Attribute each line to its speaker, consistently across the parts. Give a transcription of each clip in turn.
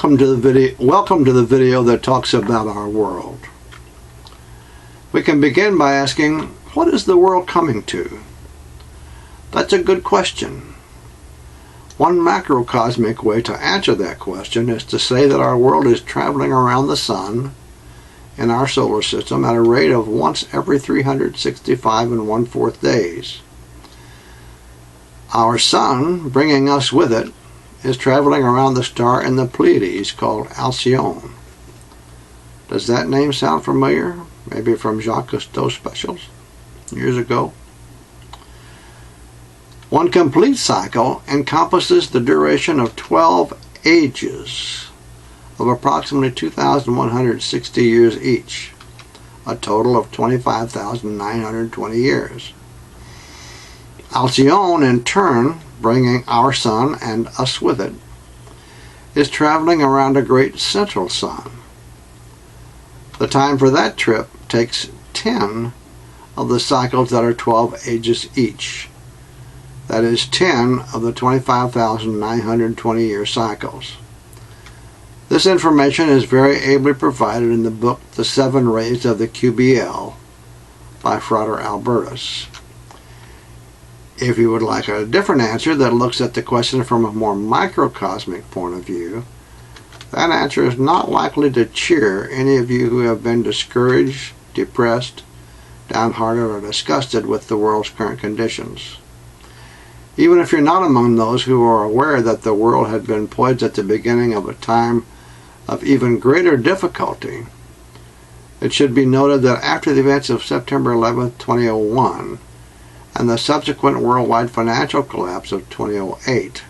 Speaker 1: Welcome to the video that talks about our world. We can begin by asking, what is the world coming to? That's a good question. One macrocosmic way to answer that question is to say that our world is traveling around the sun in our solar system at a rate of once every 365 1/4 days. Our sun, bringing us with it, is traveling around the star in the Pleiades called Alcyone. Does that name sound familiar? Maybe from Jacques Cousteau specials years ago. One complete cycle encompasses the duration of 12 ages of approximately 2,160 years each, a total of 25,920 years. Alcyone, in turn, bringing our sun and us with it, is traveling around a great central sun. The time for that trip takes 10 of the cycles that are 12 ages each. That is 10 of the 25,920 year cycles. This information is very ably provided in the book The 7 Rays of the QBL by Frater Albertus. If you would like a different answer that looks at the question from a more microcosmic point of view, that answer is not likely to cheer any of you who have been discouraged, depressed, downhearted, or disgusted with the world's current conditions. Even if you're not among those who are aware that the world had been poised at the beginning of a time of even greater difficulty, it should be noted that after the events of September 11, 2001, and the subsequent worldwide financial collapse of 2008,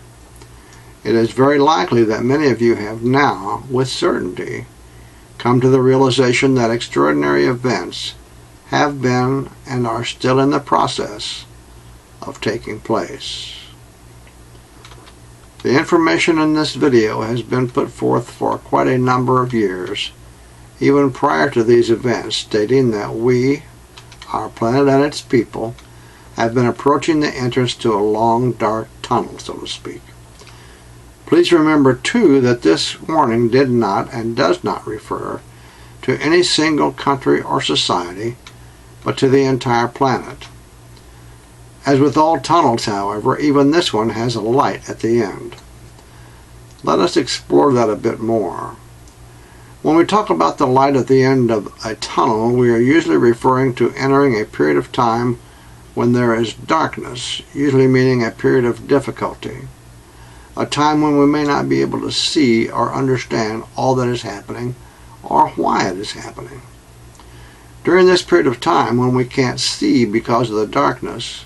Speaker 1: it is very likely that many of you have now, with certainty, come to the realization that extraordinary events have been and are still in the process of taking place. The information in this video has been put forth for quite a number of years, even prior to these events, stating that we, our planet and its people, have been approaching the entrance to a long, dark tunnel, so to speak. Please remember, too, that this warning did not and does not refer to any single country or society, but to the entire planet. As with all tunnels, however, even this one has a light at the end. Let us explore that a bit more. When we talk about the light at the end of a tunnel, we are usually referring to entering a period of time when there is darkness, usually meaning a period of difficulty, a time when we may not be able to see or understand all that is happening or why it is happening. During this period of time when we can't see because of the darkness,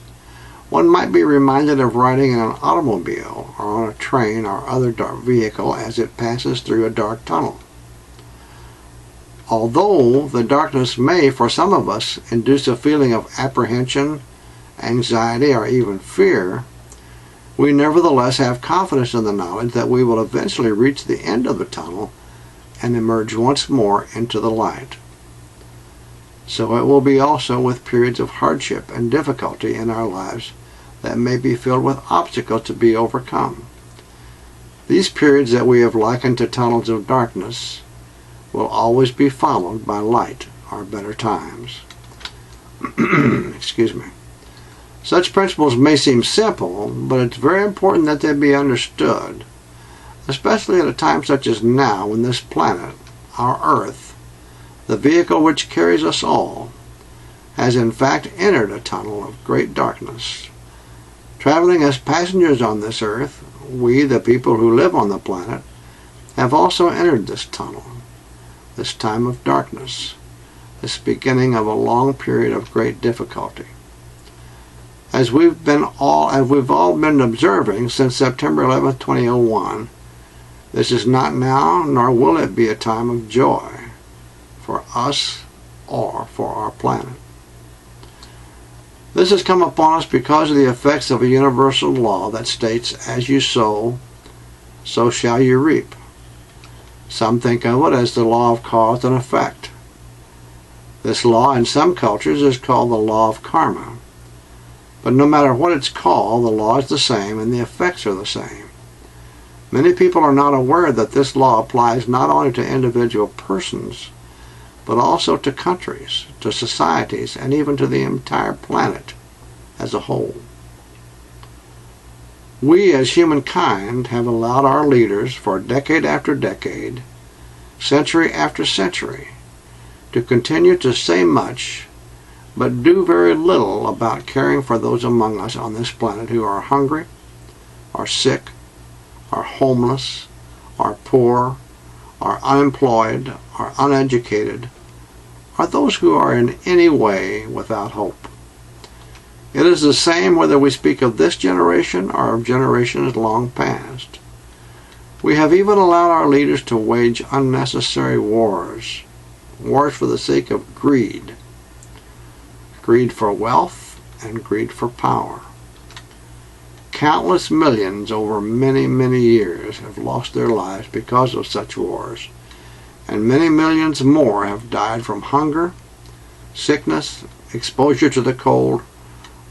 Speaker 1: one might be reminded of riding in an automobile or on a train or other dark vehicle as it passes through a dark tunnel. Although the darkness may, for some of us, induce a feeling of apprehension, anxiety, or even fear, we nevertheless have confidence in the knowledge that we will eventually reach the end of the tunnel and emerge once more into the light. So it will be also with periods of hardship and difficulty in our lives that may be filled with obstacles to be overcome. These periods that we have likened to tunnels of darkness will always be followed by light or better times. Excuse me. Such principles may seem simple, but it's very important that they be understood, especially at a time such as now when this planet, our Earth, the vehicle which carries us all, has in fact entered a tunnel of great darkness. Traveling as passengers on this earth, we, the people who live on the planet, have also entered this tunnel, this time of darkness, this beginning of a long period of great difficulty. As we've all been observing since September 11, 2001, this is not now, nor will it be a time of joy for us or for our planet. This has come upon us because of the effects of a universal law that states, as you sow, so shall you reap. Some think of it as the law of cause and effect. This law in some cultures is called the law of karma. But no matter what it's called, the law is the same and the effects are the same. Many people are not aware that this law applies not only to individual persons, but also to countries, to societies, and even to the entire planet as a whole. We as humankind have allowed our leaders for decade after decade, century after century, to continue to say much, but do very little about caring for those among us on this planet who are hungry, are sick, are homeless, are poor, are unemployed, are uneducated, are those who are in any way without hope. It is the same whether we speak of this generation or of generations long past. We have even allowed our leaders to wage unnecessary wars for the sake of greed for wealth and greed for power. Countless millions over many, many years have lost their lives because of such wars, and many millions more have died from hunger, sickness, exposure to the cold,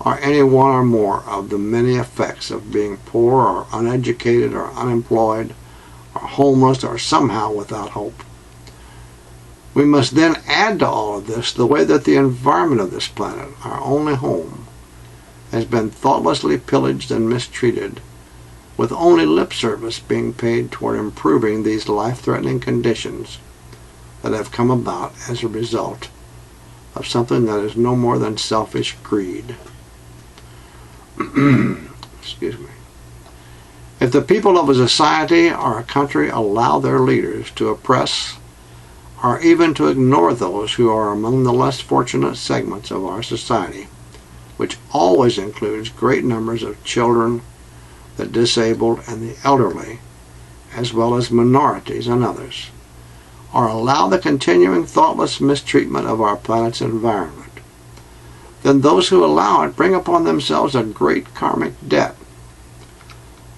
Speaker 1: or any one or more of the many effects of being poor or uneducated or unemployed or homeless or somehow without hope. We must then add to all of this the way that the environment of this planet, our only home, has been thoughtlessly pillaged and mistreated, with only lip service being paid toward improving these life-threatening conditions that have come about as a result of something that is no more than selfish greed. Excuse me. If the people of a society or a country allow their leaders to oppress or even to ignore those who are among the less fortunate segments of our society, which always includes great numbers of children, the disabled, and the elderly, as well as minorities and others, or allow the continuing thoughtless mistreatment of our planet's environment, then those who allow it bring upon themselves a great karmic debt.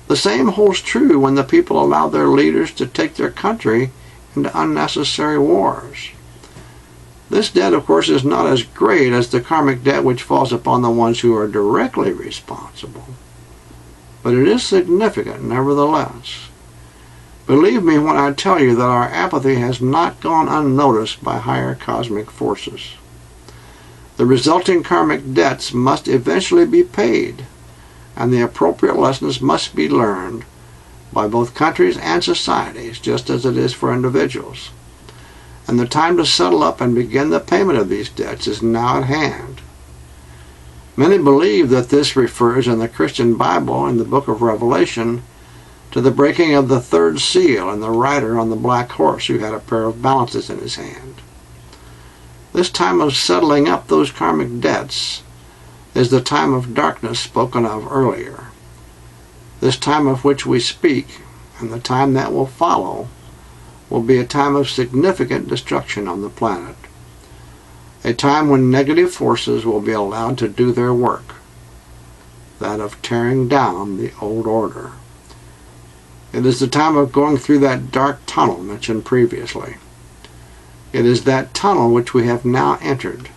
Speaker 1: The same holds true when the people allow their leaders to take their country into unnecessary wars. This debt, of course, is not as great as the karmic debt which falls upon the ones who are directly responsible, but it is significant nevertheless. Believe me when I tell you that our apathy has not gone unnoticed by higher cosmic forces. The resulting karmic debts must eventually be paid, and the appropriate lessons must be learned by both countries and societies, just as it is for individuals. And the time to settle up and begin the payment of these debts is now at hand. Many believe that this refers in the Christian Bible, in the book of Revelation, to the breaking of the third seal and the rider on the black horse who had a pair of balances in his hand. This time of settling up those karmic debts is the time of darkness spoken of earlier. This time of which we speak, and the time that will follow, will be a time of significant destruction on the planet. A time when negative forces will be allowed to do their work, that of tearing down the old order. It is the time of going through that dark tunnel mentioned previously. It is that tunnel which we have now entered.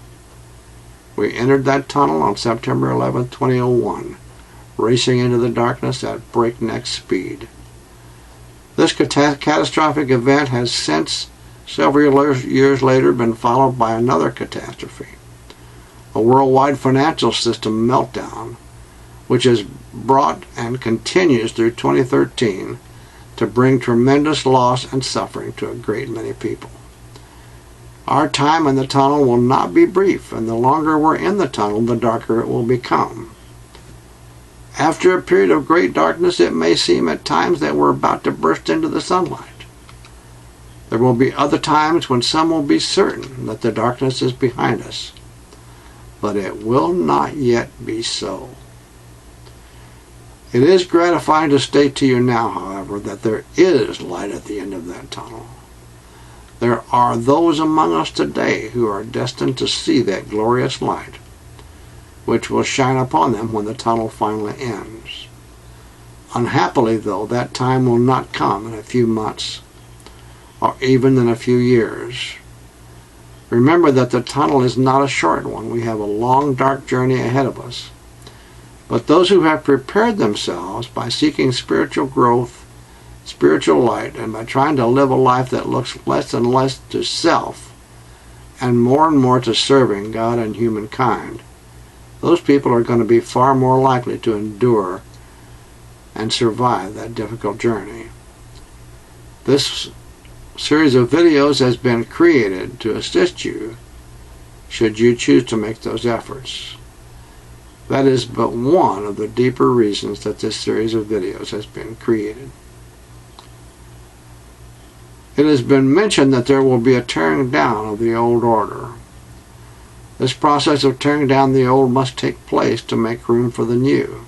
Speaker 1: We entered that tunnel on September 11, 2001, racing into the darkness at breakneck speed. This catastrophic event has since, several years later, been followed by another catastrophe, a worldwide financial system meltdown, which has brought and continues through 2013 to bring tremendous loss and suffering to a great many people. Our time in the tunnel will not be brief, and the longer we're in the tunnel, the darker it will become. After a period of great darkness, it may seem at times that we're about to burst into the sunlight. There will be other times when some will be certain that the darkness is behind us, but it will not yet be so. It is gratifying to state to you now, however, that there is light at the end of that tunnel. There are those among us today who are destined to see that glorious light, which will shine upon them when the tunnel finally ends. Unhappily, though, that time will not come in a few months, or even in a few years. Remember that the tunnel is not a short one. We have a long, dark journey ahead of us. But those who have prepared themselves by seeking spiritual growth, spiritual light, and by trying to live a life that looks less and less to self and more to serving God and humankind, those people are going to be far more likely to endure and survive that difficult journey. This series of videos has been created to assist you should you choose to make those efforts. That is but one of the deeper reasons that this series of videos has been created. It has been mentioned that there will be a tearing down of the old order. This process of tearing down the old must take place to make room for the new.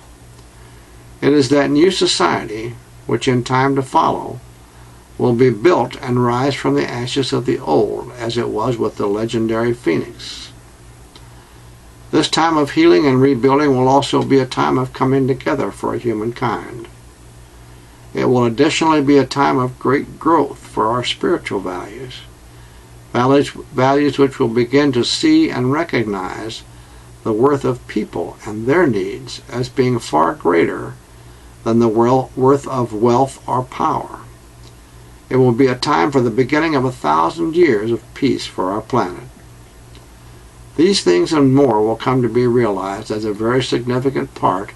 Speaker 1: It is that new society, which in time to follow, will be built and rise from the ashes of the old, as it was with the legendary Phoenix. This time of healing and rebuilding will also be a time of coming together for humankind. It will additionally be a time of great growth for our spiritual values, values which will begin to see and recognize the worth of people and their needs as being far greater than the worth of wealth or power. It will be a time for the beginning of 1,000 years of peace for our planet. These things and more will come to be realized as a very significant part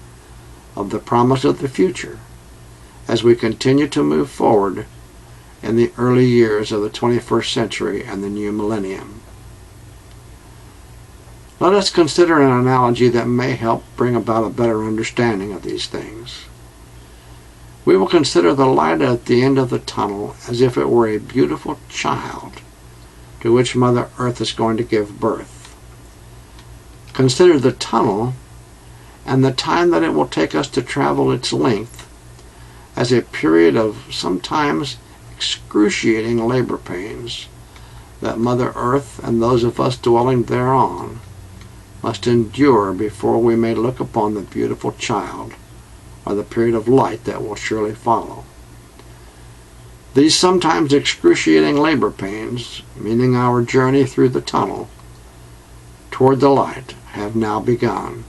Speaker 1: of the promise of the future as we continue to move forward in the early years of the 21st century and the new millennium. Let us consider an analogy that may help bring about a better understanding of these things. We will consider the light at the end of the tunnel as if it were a beautiful child to which Mother Earth is going to give birth. Consider the tunnel and the time that it will take us to travel its length as a period of sometimes excruciating labor pains that Mother Earth and those of us dwelling thereon must endure before we may look upon the beautiful child or the period of light that will surely follow. These sometimes excruciating labor pains, meaning our journey through the tunnel toward the light, have now begun.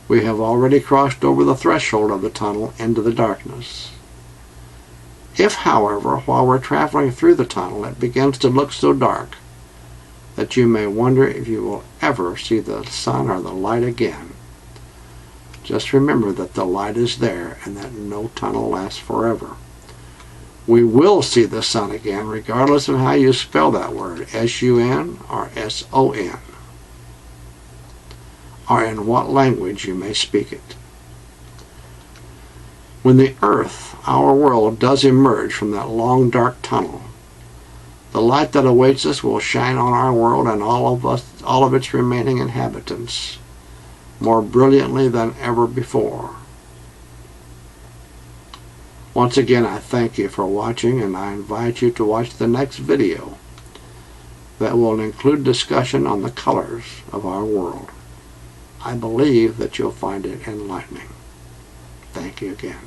Speaker 1: We have already crossed over the threshold of the tunnel into the darkness. If, however, while we're traveling through the tunnel, it begins to look so dark that you may wonder if you will ever see the sun or the light again, just remember that the light is there and that no tunnel lasts forever. We will see the sun again, regardless of how you spell that word, S-U-N or S-O-N, or in what language you may speak it. When the earth, our world, does emerge from that long dark tunnel, the light that awaits us will shine on our world and all of its remaining inhabitants more brilliantly than ever before. Once again, I thank you for watching, and I invite you to watch the next video that will include discussion on the colors of our world. I believe that you'll find it enlightening. Thank you again.